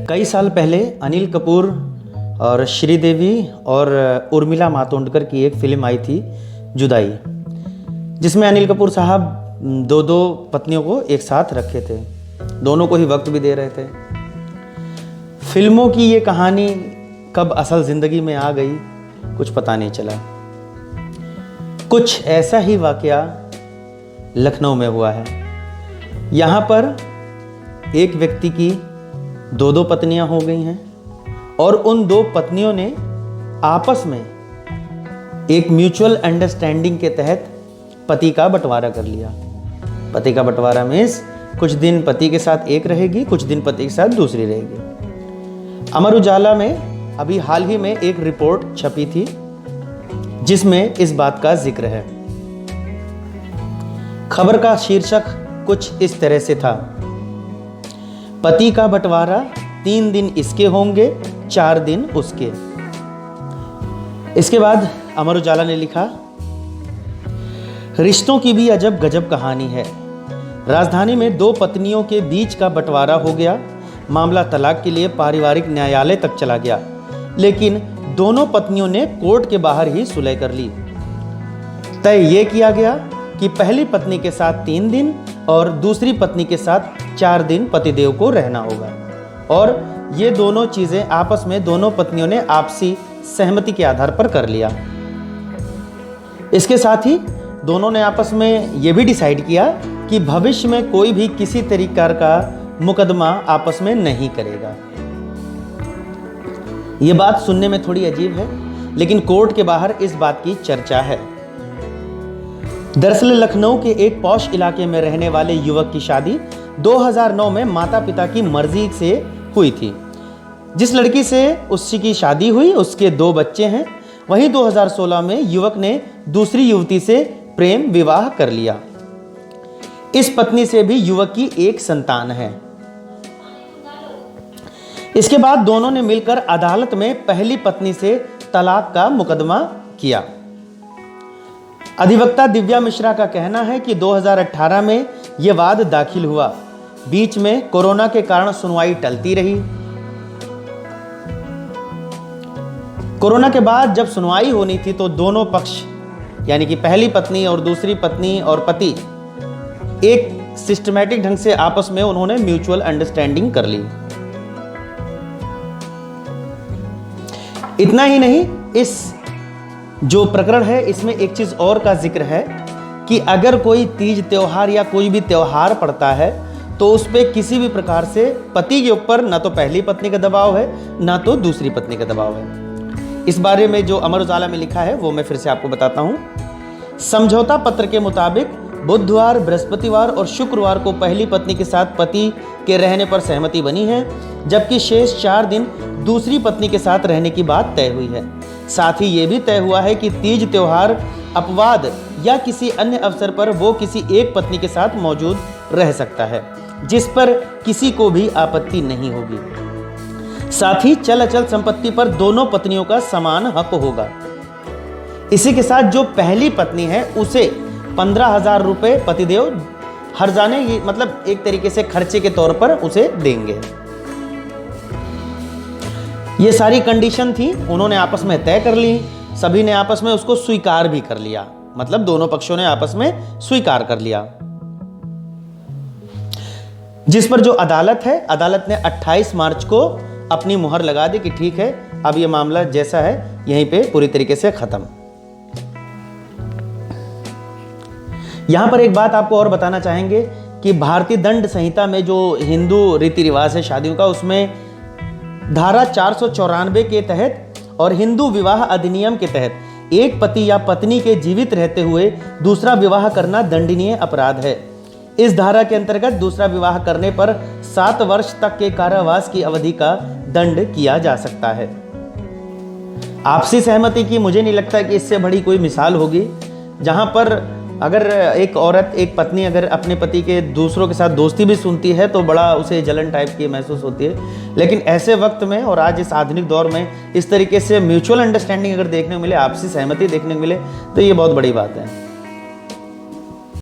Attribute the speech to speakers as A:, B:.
A: कई साल पहले अनिल कपूर और श्रीदेवी और उर्मिला मातोंडकर की एक फिल्म आई थी जुदाई, जिसमें अनिल कपूर साहब दो पत्नियों को एक साथ रखे थे, दोनों को ही वक्त भी दे रहे थे। फिल्मों की ये कहानी कब असल ज़िंदगी में आ गई कुछ पता नहीं चला। कुछ ऐसा ही वाकया लखनऊ में हुआ है। यहाँ पर एक व्यक्ति की दो पत्नियां हो गई हैं और उन दो पत्नियों ने आपस में एक म्यूचुअल अंडरस्टैंडिंग के तहत पति का बंटवारा कर लिया। पति का बंटवारा मीन्स कुछ दिन पति के साथ एक रहेगी, कुछ दिन पति के साथ दूसरी रहेगी। अमर उजाला में अभी हाल ही में एक रिपोर्ट छपी थी जिसमें इस बात का जिक्र है। खबर का शीर्षक कुछ इस तरह से था, पति का बंटवारा 3 दिन इसके होंगे, 4 दिन उसके। इसके बाद अमर उजाला ने लिखा, रिश्तों की भी अजब गजब कहानी है। राजधानी में 2 पत्नियों के बीच का बंटवारा हो गया। मामला तलाक के लिए पारिवारिक न्यायालय तक चला गया, लेकिन दोनों पत्नियों ने कोर्ट के बाहर ही सुलह कर ली। तय यह किया गया कि पहली पत्नी के साथ 3 दिन और दूसरी पत्नी के साथ 4 दिन पतिदेव को रहना होगा, और ये दोनों चीजें आपस में दोनों पत्नियों ने आपसी सहमति के आधार पर कर लिया। इसके साथ ही दोनों ने आपस में ये भी डिसाइड किया कि भविष्य में कोई भी किसी तरीके का मुकदमा आपस में नहीं करेगा। ये बात सुनने में थोड़ी अजीब है, लेकिन कोर्ट के बाहर इस बात की चर्चा है। दरअसल लखनऊ के एक पॉश इलाके में रहने वाले युवक की शादी 2009 में माता पिता की मर्जी से हुई थी। जिस लड़की से उसकी शादी हुई उसके 2 बच्चे हैं। वहीं 2016 में युवक ने दूसरी युवती से प्रेम विवाह कर लिया। इस पत्नी से भी युवक की एक संतान है। इसके बाद दोनों ने मिलकर अदालत में पहली पत्नी से तलाक का मुकदमा किया। अधिवक्ता दिव्या मिश्रा का कहना है कि 2018 में यह वाद दाखिल हुआ। बीच में कोरोना के कारण सुनवाई टलती रही। कोरोना के बाद जब सुनवाई होनी थी तो दोनों पक्ष यानी कि पहली पत्नी और दूसरी पत्नी और पति एक सिस्टमैटिक ढंग से आपस में उन्होंने म्यूचुअल अंडरस्टैंडिंग कर ली। इतना ही नहीं, इस जो प्रकरण है इसमें एक चीज और का जिक्र है कि अगर कोई तीज त्योहार या कोई भी त्योहार पड़ता है तो उस पर किसी भी प्रकार से पति के ऊपर ना तो पहली पत्नी का दबाव है ना तो दूसरी पत्नी का दबाव है। इस बारे में जो अमर उजाला में लिखा है वो मैं फिर से आपको बताता हूं। समझौता पत्र के मुताबिक बुधवार, बृहस्पतिवार और शुक्रवार को पहली पत्नी के साथ पति के रहने पर सहमति बनी है, जबकि शेष 4 दिन दूसरी पत्नी के साथ रहने की बात तय हुई है। साथ ही ये भी तय हुआ है कि तीज त्योहार, अपवाद या किसी अन्य अवसर पर वो किसी एक पत्नी के साथ मौजूद रह सकता है, जिस पर किसी को भी आपत्ति नहीं होगी। साथ ही चल अचल संपत्ति पर दोनों पत्नियों का समान हक होगा। इसी के साथ जो पहली पत्नी है उसे 15,000 रुपये पतिदेव हर जाने मतलब एक तरीके से खर्चे के तौर पर उसे देंगे। ये सारी कंडीशन थी, उन्होंने आपस में तय कर ली। सभी ने आपस में उसको स्वीकार भी कर लिया, मतलब दोनों पक्षों ने आपस में स्वीकार कर लिया। जिस पर जो अदालत है, अदालत ने 28 मार्च को अपनी मुहर लगा दी कि ठीक है, अब ये मामला जैसा है यहीं पे पूरी तरीके से खत्म। यहां पर एक बात आपको और बताना चाहेंगे कि भारतीय दंड संहिता में जो हिंदू रीति रिवाज है शादियों का, उसमें धारा 494 के तहत और हिंदू विवाह अधिनियम के तहत एक पति या पत्नी के जीवित रहते हुए दूसरा विवाह करना दंडनीय अपराध है। इस धारा के अंतर्गत दूसरा विवाह करने पर 7 वर्ष तक के कारावास की अवधि का दंड किया जा सकता है। आपसी सहमति की मुझे नहीं लगता कि इससे बड़ी कोई मिसाल होगी, जहां पर अगर एक औरत, एक पत्नी अगर अपने पति के दूसरों के साथ दोस्ती भी सुनती है तो बड़ा उसे जलन टाइप की महसूस होती है। लेकिन ऐसे वक्त में और आज इस आधुनिक दौर में इस तरीके से म्यूचुअल अंडरस्टैंडिंग अगर देखने को मिले, आपसी सहमति देखने को मिले, तो ये बहुत बड़ी बात है।